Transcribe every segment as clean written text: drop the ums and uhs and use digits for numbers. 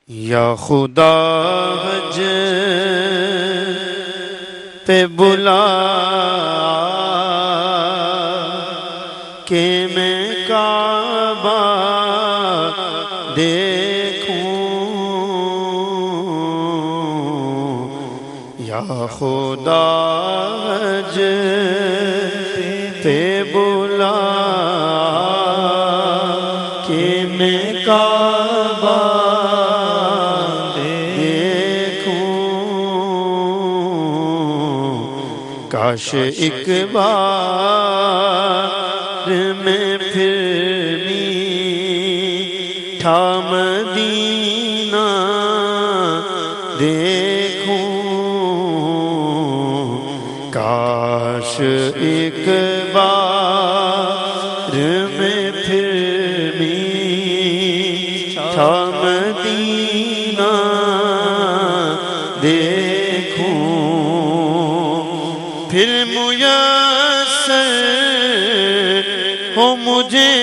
یا خدا حج پہ بلا کہ میں کعبہ دیکھوں، یا خدا حج پہ بلا کہ میں کعبہ کاش ایک بار میں پھر میٹھا مدینہ دیکھوں، کاش ایک بار میں پھر میٹھا مدینہ دیکھوں، پھر میسر ہو مجھے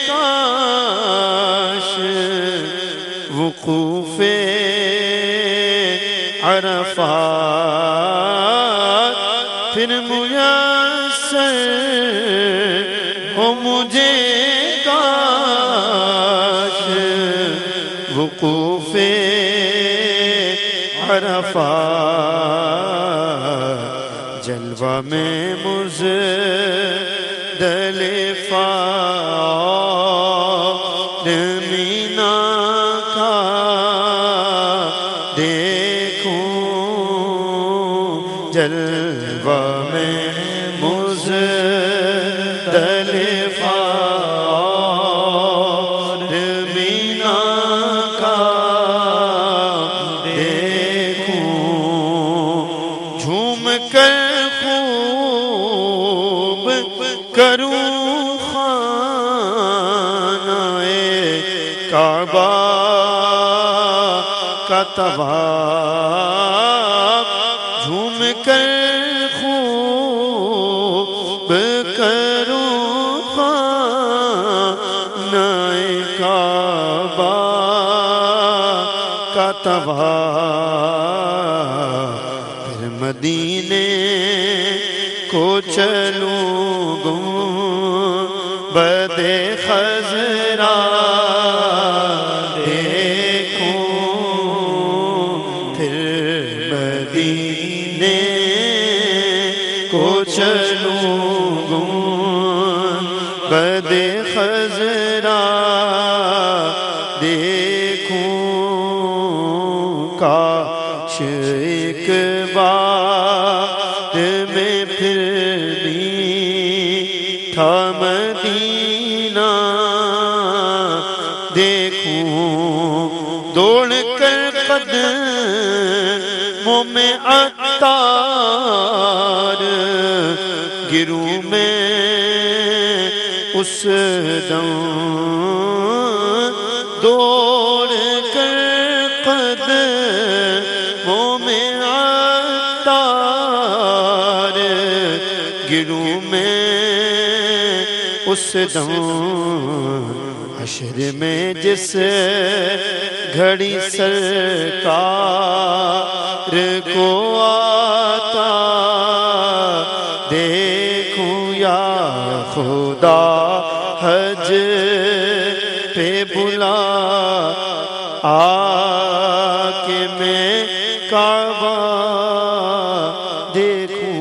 کاش وقوف عرفات، پھر میسر ہو مجھے کاش وقوف عرفات، جلوہ میں مزدلفہ اور مینا کا دیکھوں، جلوہ میں مزدلفہ اور مینا کا دیکھوں، جھوم کر کروں خانہ کعبہ کا طواف، جھوم کر خوب کروں خانہ کعبہ کا طواف، پھر مدینے کو چلوں گنبد خضرا دیکھوں، پھر مدینے کو چلوں گنبد خضرا دیکھوں، کاش ایک بار میں پھر میٹھا مدینہ دیکھوں، دوڑ کر قدموں میں عطار گروں میں اس دم، دوڑ کر قدموں میں عطار گروں میں اس دم، حشر میں جس گھڑی سرکار کو آتا دیکھوں، یا خدا حج پہ بلا کہ میں کعبہ دیکھوں۔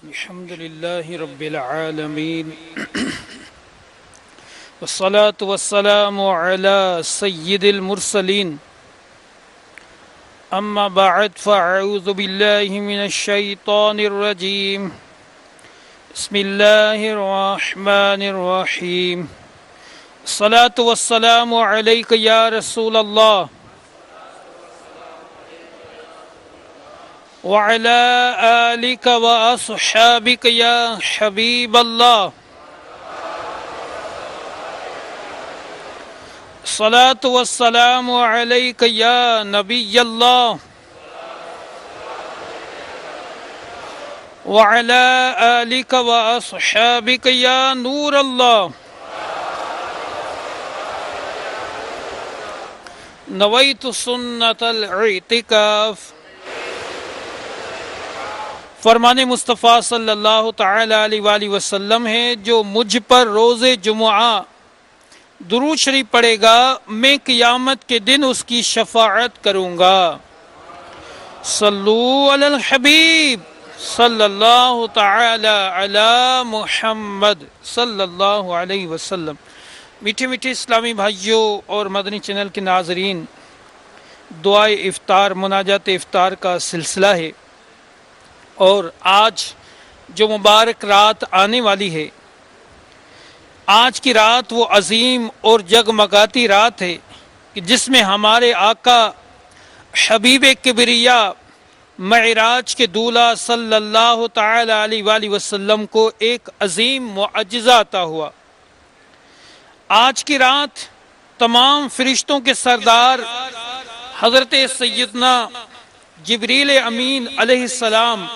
الحمدللہ رب العالمین، والصلاة والسلام على سید المرسلین، اما بعد فاعوذ باللہ من الشیطان الرجیم، بسم اللہ الرحمن الرحیم، الصلاة والسلام علیک یا رسول اللہ وعلى آلك وأصحابك يا حبيب الله، الصلاة والسلام عليك يا نبي الله وعلى آلك وأصحابك يا نور الله، نویت سنت الاعتکاف۔ فرمان مصطفیٰ صلی اللہ تعالی علیہ وآلہ وسلم ہے، جو مجھ پر روز جمعہ درود شریف پڑھے گا میں قیامت کے دن اس کی شفاعت کروں گا۔ صلو علی الحبیب صلی اللہ تعالی علی محمد صلی اللہ علیہ وسلم۔ میٹھے میٹھے اسلامی بھائیوں اور مدنی چینل کے ناظرین، دعائے افطار مناجات افطار کا سلسلہ ہے، اور آج جو مبارک رات آنے والی ہے، آج کی رات وہ عظیم اور جگمگاتی رات ہے کہ جس میں ہمارے آقا حبیب کبریا معراج کے دولہا صلی اللہ تعالی علیہ وآلہ وسلم کو ایک عظیم معجزہ عطا ہوا۔ آج کی رات تمام فرشتوں کے سردار حضرت سیدنا جبریل امین علیہ السلام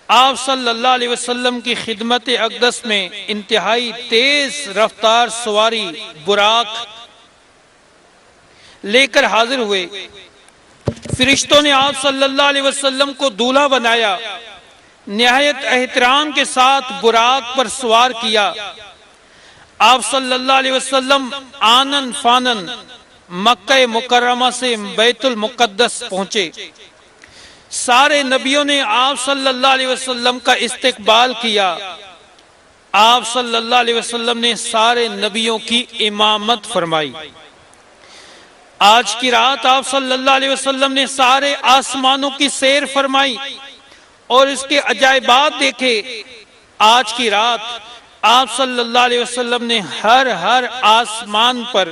آپ صلی اللہ علیہ وسلم کی خدمت اقدس میں انتہائی تیز رفتار سواری براق لے کر حاضر ہوئے۔ فرشتوں نے آپ صلی اللہ علیہ وسلم کو دولہا بنایا، نہایت احترام کے ساتھ براق پر سوار کیا۔ آپ صلی اللہ علیہ وسلم آنن فانن مکہ مکرمہ سے بیت المقدس پہنچے۔ سارے نبیوں نے آپ صلی اللہ علیہ وسلم کا استقبال کیا۔ آپ صلی اللہ علیہ وسلم نے سارے نبیوں کی امامت فرمائی۔ آج کی رات آپ صلی اللہ علیہ وسلم نے سارے آسمانوں کی سیر فرمائی اور اس کے عجائبات دیکھے۔ آج کی رات آپ صلی اللہ علیہ وسلم نے ہر آسمان پر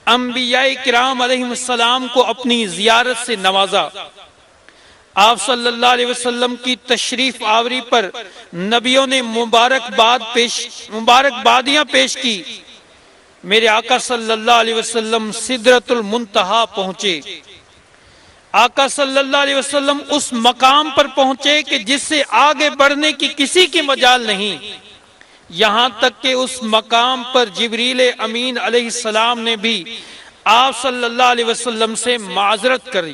انبیاء کرام علیہ السلام کو اپنی زیارت سے نوازا۔ آپ صلی اللہ علیہ وسلم کی تشریف آوری پر نبیوں نے مبارکبادیاں پیش کی۔ میرے آقا صلی اللہ علیہ وسلم سدرۃ المنتہا پہنچے۔ آقا صلی اللہ علیہ وسلم اس مقام پر پہنچے کہ جس سے آگے بڑھنے کی کسی کی مجال نہیں، یہاں تک کہ اس مقام پر جبریل امین علیہ السلام نے بھی آپ صلی اللہ علیہ وسلم سے معذرت کری۔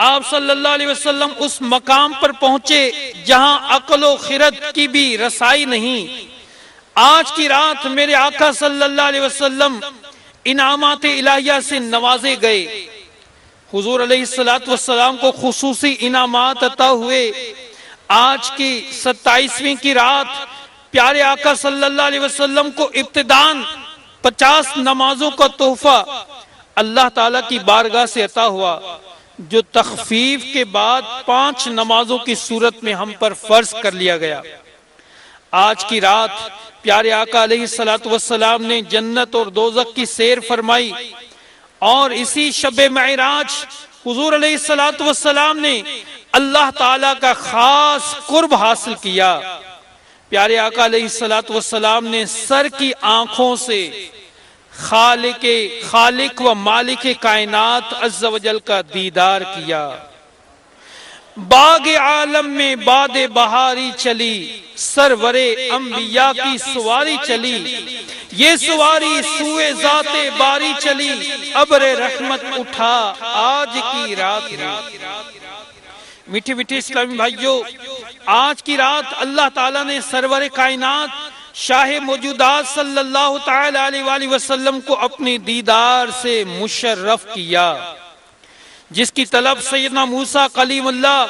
آپ صلی اللہ علیہ وسلم اس مقام پر پہنچے جہاں عقل و خرد کی بھی رسائی نہیں۔ آج کی رات میرے آقا صلی اللہ علیہ وسلم انعامات الہیہ سے نوازے گئے۔ حضور علیہ السلام کو خصوصی انعامات عطا ہوئے۔ آج کی 27ویں کی رات پیارے آقا صلی اللہ علیہ وسلم کو ابتداً 50 نمازوں کا تحفہ اللہ تعالیٰ کی بارگاہ سے عطا ہوا، جو تخفیف کے بعد 5 نمازوں کی صورت میں ہم پر فرض کر لیا گیا۔ آج کی رات پیارے آقا علیہ السلام نے جنت اور دوزخ کی سیر فرمائی، اور اسی شب معراج حضور علیہ السلام نے اللہ تعالیٰ کا خاص قرب حاصل کیا۔ پیارے آقا علیہ السلام نے سر کی آنکھوں سے خالق و مالک کائنات عز و جل کا دیدار کیا۔ باغ عالم میں باد بہاری چلی، سرور انبیاء کی سواری چلی، یہ سواری سوئے ذات باری چلی، ابر رحمت اٹھا آج کی رات میں۔ میٹھے میٹھے اسلامی بھائیوں، آج کی رات اللہ تعالیٰ نے سرور کائنات شاہ موجودات صلی اللہ تعالی علیہ وآلہ وسلم کو اپنی دیدار سے مشرف کیا، جس کی طلب سیدنا موسیٰ کلیم اللہ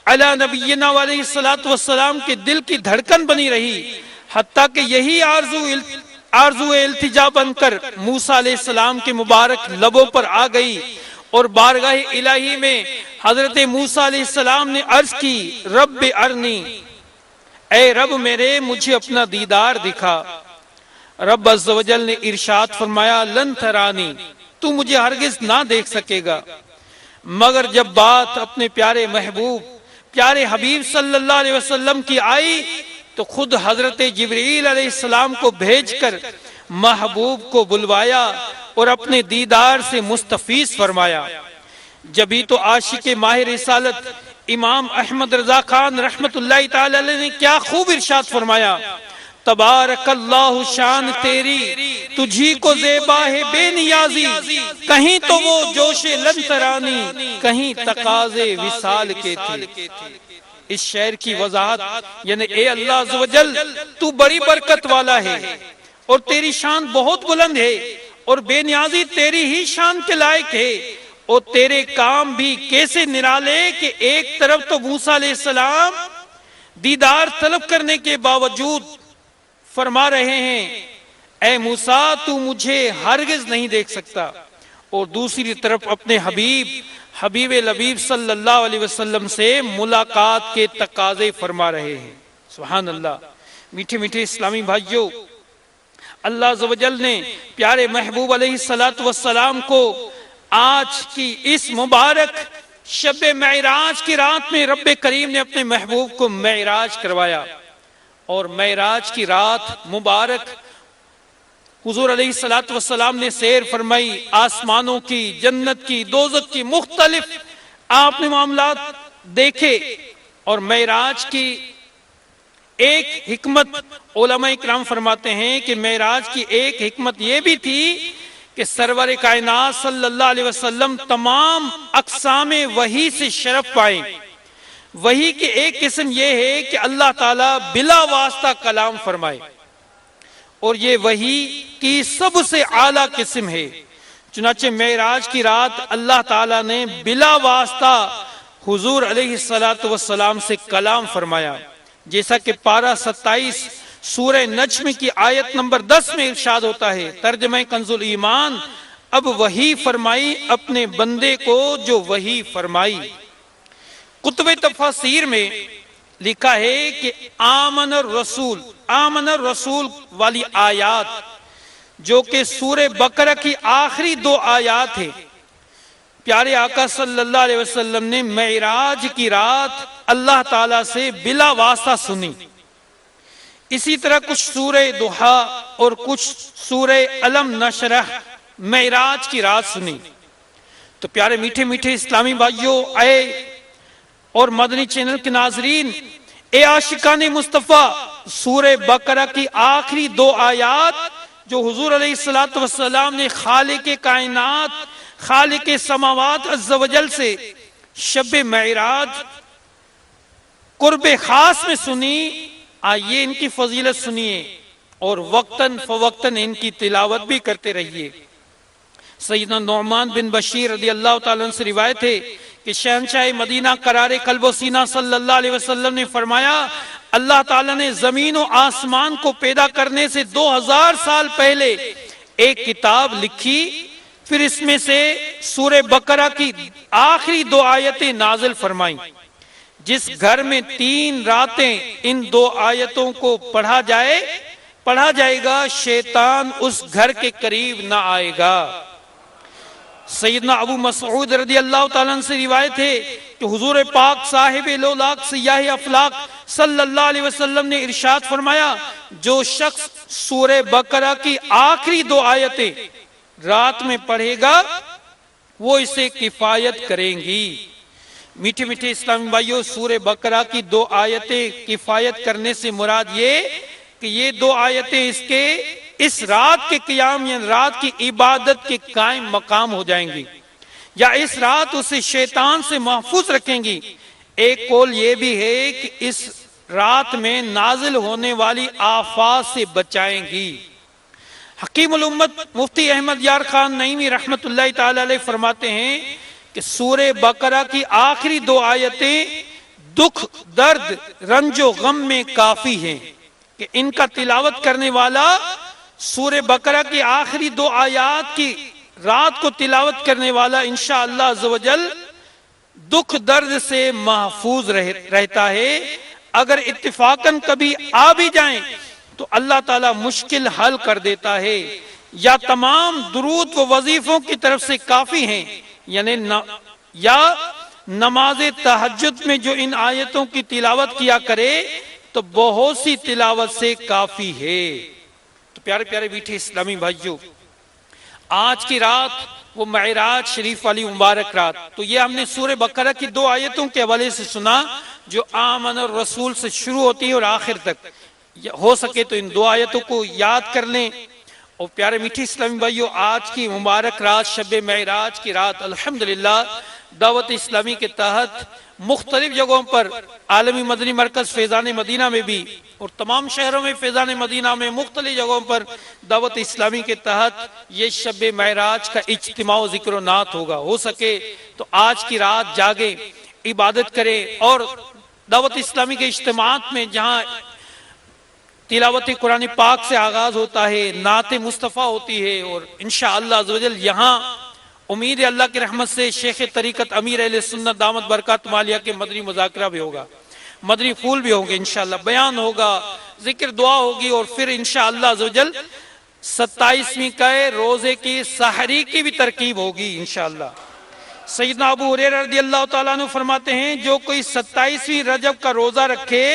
علی نبینا علیہ السلام کے دل کی دھڑکن بنی رہی، حتیٰ کہ یہی آرزو التجا بن کر موسیٰ علیہ السلام کے مبارک لبوں پر آ گئی، اور بارگاہ الہی میں حضرت موسیٰ علیہ السلام نے عرض کی، رب ارنی، اے رب میرے مجھے اپنا دیدار دکھا۔ رب عز و جل نے ارشاد فرمایا، لن ترانی، تو مجھے ہرگز نہ دیکھ سکے گا، مگر جب بات اپنے پیارے محبوب پیارے حبیب صلی اللہ علیہ وسلم کی آئی تو خود حضرت جبریل علیہ السلام کو بھیج کر محبوب کو بلوایا اور اپنے دیدار سے مستفیض فرمایا۔ جبھی تو عاشق ماہ رسالت امام احمد رضا خان رحمت اللہ تعالی علیہ نے کیا خوب ارشاد فرمایا، تبارک اللہ شان تیری، تجھی کو زیبا ہے بے نیازی، کہیں تو وہ جوش لنترانی، کہیں تقاضے وصال کے تھے۔ اس شعر کی وضاحت یعنی اے اللہ عز و جل تو بڑی برکت والا ہے اور تیری شان بہت بلند ہے، اور بے نیازی تیری ہی شان کے لائق ہے، اور تیرے کام بھی کیسے نرالے کہ ایک طرف تو موسیٰ علیہ السلام دیدار طلب کرنے کے باوجود فرما رہے ہیں اے موسیٰ تو مجھے ہرگز نہیں دیکھ سکتا، اور دوسری طرف اپنے حبیب لبیب صلی اللہ علیہ وسلم سے ملاقات کے تقاضے فرما رہے ہیں۔ سبحان اللہ۔ میٹھے میٹھے اسلامی بھائیوں، اللہ عز و جل نے پیارے محبوب علیہ السلام کو آج کی اس مبارک شب معراج کی رات میں رب کریم نے اپنے محبوب کو معراج کروایا، اور معراج کی رات مبارک حضور علیہ السلام نے سیر فرمائی، آسمانوں کی، جنت کی، دوزخ کی، مختلف آپ نے معاملات دیکھے، اور معراج کی ایک حکمت علماء اکرام فرماتے ہیں کہ معراج کی ایک حکمت یہ بھی تھی کہ سرور کائنات صلی اللہ علیہ وسلم تمام اقسام وحی سے شرف پائیں۔ وحی کے ایک قسم یہ ہے کہ اللہ تعالیٰ بلا واسطہ کلام فرمائے، اور یہ وحی کی سب سے اعلیٰ قسم ہے۔ چنانچہ معراج کی رات اللہ تعالیٰ نے بلا واسطہ حضور علیہ السلام سے کلام فرمایا، جیسا کہ پارہ 27 سورہ نجم کی آیت نمبر 10 میں ارشاد ہوتا ہے، ترجمہ کنز الایمان، اب وحی فرمائی اپنے بندے کو جو وحی فرمائی۔ کتب تفاسیر میں لکھا ہے کہ آمن الرسول والی آیات جو کہ سورہ بقرہ کی آخری 2 آیات ہیں، پیارے آقا صلی اللہ علیہ وسلم نے معراج کی رات اللہ تعالیٰ سے بلا واسطہ سنی۔ اسی طرح کچھ سورہ ضحیٰ اور کچھ سورہ علم نشرح معراج کی رات سنی۔ تو پیارے میٹھے میٹھے اسلامی بھائیوں، اے اور مدنی چینل کے ناظرین، اے عاشقان مصطفیٰ، سورہ بقرہ کی آخری 2 آیات جو حضور علیہ السلام نے خالق کائنات، خالق سماوات عز و جل سے شب معراج قرب خاص میں سنی، آئیے ان کی فضیلت سنیے اور وقتاً فوقتاً ان کی تلاوت بھی کرتے رہیے۔ سیدنا نعمان بن بشیر رضی اللہ تعالیٰ عنہ سے روایت ہے کہ شہنشاہ مدینہ قرار قلب و سینہ صلی اللہ علیہ وسلم نے فرمایا، اللہ تعالیٰ نے زمین و آسمان کو پیدا کرنے سے 2000 سال پہلے ایک کتاب لکھی، پھر اس میں سے سورہ بقرہ کی آخری 2 آیتیں نازل فرمائیں۔ جس گھر میں 3 راتیں ان 2 آیتوں کو پڑھا جائے گا، شیطان اس گھر کے قریب نہ آئے گا۔ سیدنا ابو مسعود رضی اللہ تعالیٰ عنہ سے روایت ہے کہ حضور پاک صاحب لولاک سیاہ افلاک صلی اللہ علیہ وسلم نے ارشاد فرمایا، جو شخص سورہ بقرہ کی آخری 2 آیتیں رات میں پڑھے گا وہ اسے کفایت کریں گی۔ میٹھے میٹھے اسلامی بھائیوں، سورہ بقرہ کی 2 آیتیں کفایت کرنے سے مراد یہ کہ یہ 2 آیتیں اس رات کے قیام یعنی رات کی عبادت کے قائم مقام ہو جائیں گی، یا اس رات اسے شیطان سے محفوظ رکھیں گی۔ ایک قول یہ بھی ہے کہ اس رات میں نازل ہونے والی آفات سے بچائیں گی۔ حکیم الامت مفتی احمد یار خان نعیمی رحمت اللہ تعالی علیہ فرماتے ہیں کہ سورہ بقرہ کی آخری 2 آیتیں دکھ، درد، رنج و غم میں کافی ہیں کہ ان کا تلاوت کرنے والا سورہ بقرہ کی آخری 2 آیات کی رات کو تلاوت کرنے والا انشاءاللہ عز و جل دکھ درد سے محفوظ رہتا ہے۔ اگر اتفاقاً کبھی آ بھی جائیں تو اللہ تعالیٰ مشکل حل کر دیتا ہے، یا تمام درود و وظیفوں کی طرف سے کافی ہیں، یعنی یا نماز تہجد میں جو ان آیتوں کی تلاوت کیا کرے تو بہت سی تلاوت سے کافی ہے۔ تو پیارے پیارے میٹھے اسلامی بھائیوں، آج کی رات وہ معراج شریف والی مبارک رات، تو یہ ہم نے سورہ بقرہ کی 2 آیتوں کے حوالے سے سنا جو آمن الرسول سے شروع ہوتی ہے اور آخر تک۔ ہو سکے تو ان 2 آیتوں کو یاد کر لیں۔ اور پیارے میٹھے اسلامی بھائیوں، آج کی مبارک رات، شب معراج کی رات، الحمدللہ دعوت اسلامی کے تحت مختلف جگہوں پر، عالمی مدنی مرکز فیضان مدینہ میں بھی اور تمام شہروں میں فیضان مدینہ میں مختلف جگہوں پر دعوت اسلامی کے تحت یہ شب معراج کا اجتماع و ذکر و نعت ہوگا۔ ہو سکے تو آج کی رات جاگیں، عبادت کریں، اور دعوت اسلامی کے اجتماعات میں جہاں تلاوت قرآن پاک سے آغاز ہوتا ہے، نعت مصطفیٰ ہوتی ہے، اور انشاءاللہ عزوجل یہاں امید ہے اللہ کی رحمت سے شیخ طریقت امیر اہل سنت دامت برکات مالیہ کے مدنی مذاکرہ بھی ہوگا، مدنی پھول بھی ہوں گے، انشاءاللہ بیان ہوگا، ذکر دعا ہوگی، اور پھر انشاءاللہ عزوجل 27ویں کا روزے کی سحری کی بھی ترکیب ہوگی انشاءاللہ۔ سیدنا ابو ہریرہ رضی اللہ تعالیٰ عنہ فرماتے ہیں، جو کوئی 27ویں رجب کا روزہ رکھے،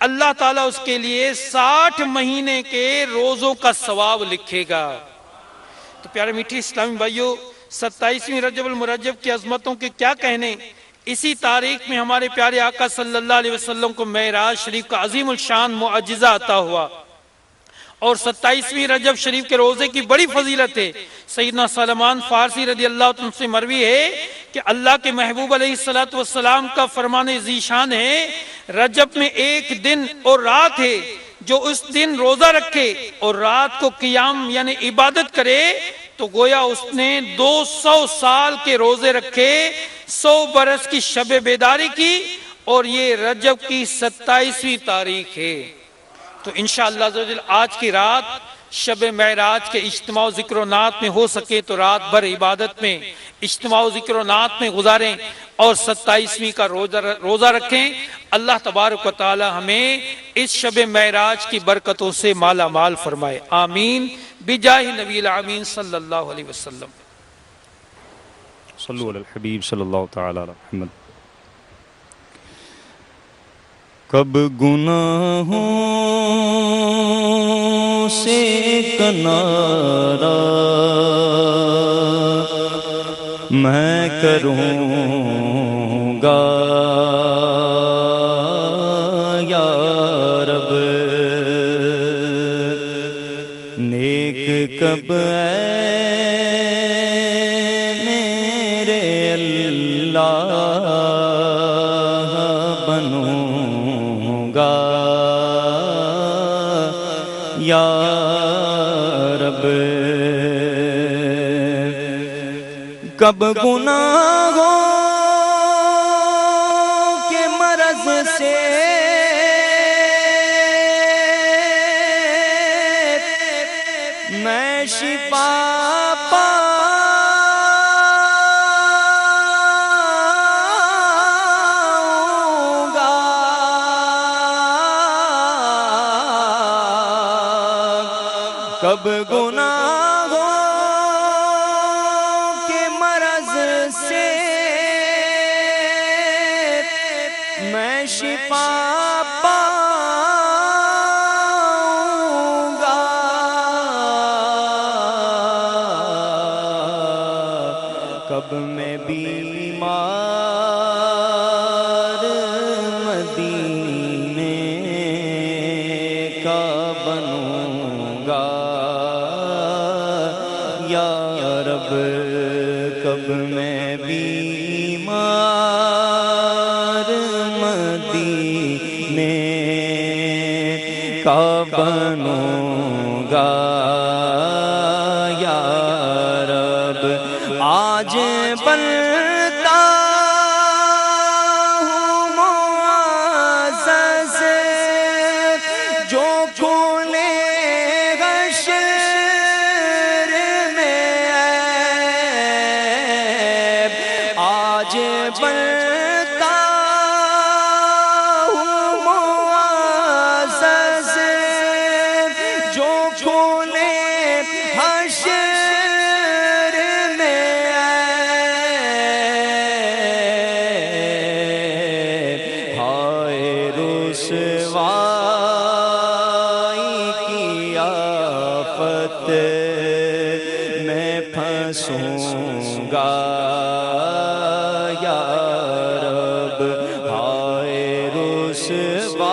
اللہ تعالیٰ اس کے لیے 60 مہینے کے روزوں کا ثواب لکھے گا۔ تو پیارے میٹھے اسلامی بھائیوں، 27ویں رجب المرجب کی عظمتوں کے کیا کہنے۔ اسی تاریخ میں ہمارے پیارے آقا صلی اللہ علیہ وسلم کو معراج شریف کا عظیم الشان معجزہ عطا ہوا، اور 27ویں رجب شریف کے روزے کی بڑی فضیلت ہے۔ سیدنا سلمان فارسی رضی اللہ عنہ سے مروی ہے کہ اللہ کے محبوب علیہ السلام کا فرمان ذیشان ہے، رجب میں ایک دن اور رات ہے، جو اس دن روزہ رکھے اور رات کو قیام یعنی عبادت کرے تو گویا اس نے 200 سال کے روزے رکھے، 100 برس کی شب بیداری کی، اور یہ رجب کی 27ویں تاریخ ہے۔ تو انشاءاللہ آج کی رات شب معراج کے اجتماع و ذکر و نعت میں ہو سکے تو رات بھر عبادت میں، اجتماع و ذکر و نعت میں گزاریں، اور 27ویں کا روزہ رکھیں۔ اللہ تبارک و تعالی ہمیں اس شب معراج کی برکتوں سے مالا مال فرمائے، آمین بجاہ نبی العامین صلی اللہ علیہ وسلم۔ صلو علی الحبیب صلی اللہ تعالی علی محمد۔ کب گناہوں سے کنارہ میں کروں گا یا رب، نیک کب میرے اللہ بنوں گا یا رب، کب گناہوں کے مرض سے میں شفا پاؤں گا، کب گناہوں کے مرض سے میں شفا پاؤں گا، کب میں بیمار مدینے کا بنوں گا یا رب، کب میں بیمار مدینے کا بنوں گا یا رب، آج بنتا ہوں معزز جو کھولے حشر میں عیب، آج بنتا ہوں معزز جو کھولے حشر میں عیب، ہائے رسوائی کی آفت میں پھنسوں گا یا رب، ہائے رسوائی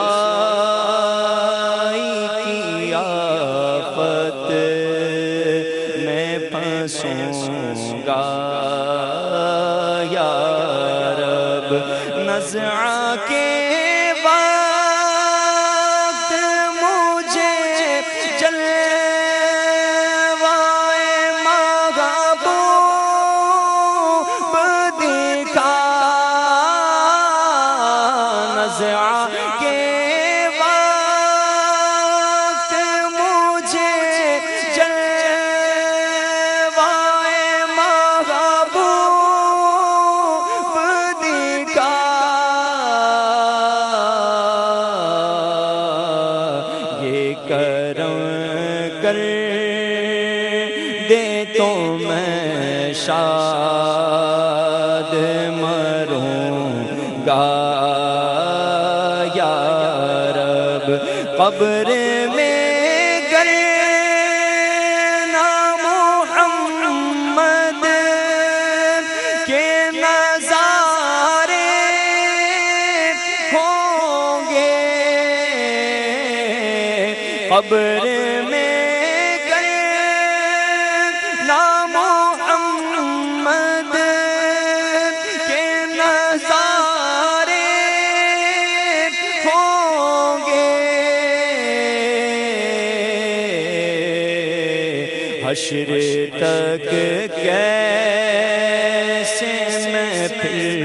میں پھنسوں گا یا رب نزع کے وقت مجھے جلوائے محبوب دکھا نزع کے وقت مجھے جلوائے محبوب دکھا یہ کرم کر دے تو میں شاد مروں گا یا رب قبر میں گر نام محمد کے نظارے ہوں گے قبر میں گر نام محمد کے نظارے ہوں گے حشر تک کیسے میں پھر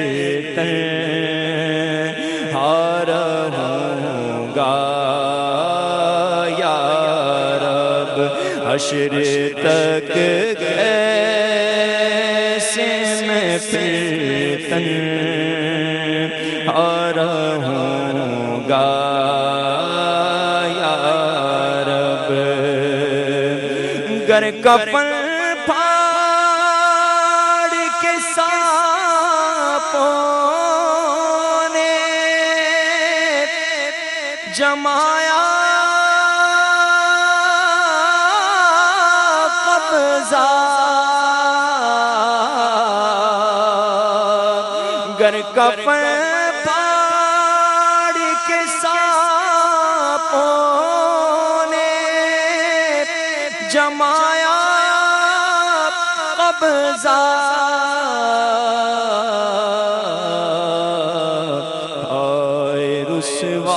تنہا رہوں گا یا رب حشر تک کیسے میں پھر تنہا رہوں گا یا رب گر کفن پھاڑ کے سانپوں نے جمایا قبضہ گر کفن پھاڑ کے سانپوں نے جمایا قبضہ آئے رسوائی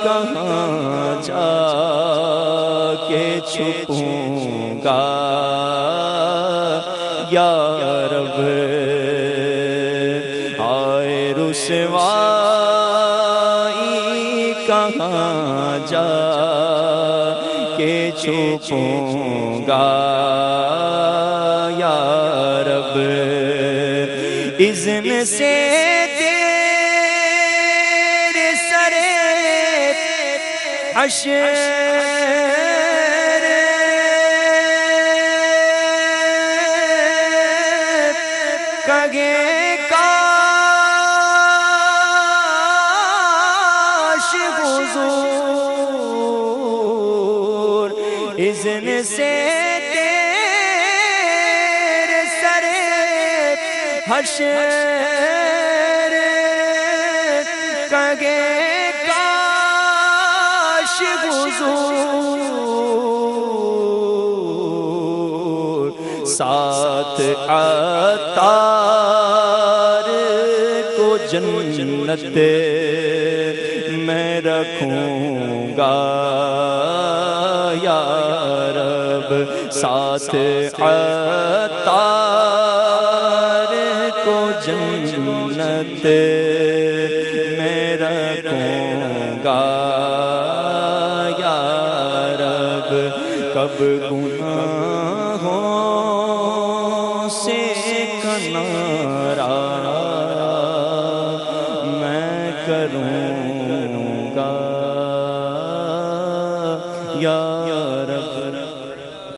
کہاں جا کے چھپوں گا یا رب آئے رسوائی کہاں جا کے چھپوں گا یا رب اذن سے تیرے سرے حشر کگے کاش حضور اذن سے تیرے سرے حشر کگے کاش حضور ساتھ عطار کو جنت میں رکھوں گا یا رب ساتھ عطار کو جنت میں رکھوں گا یا رب کب گناہوں سے کنارہ میں کروں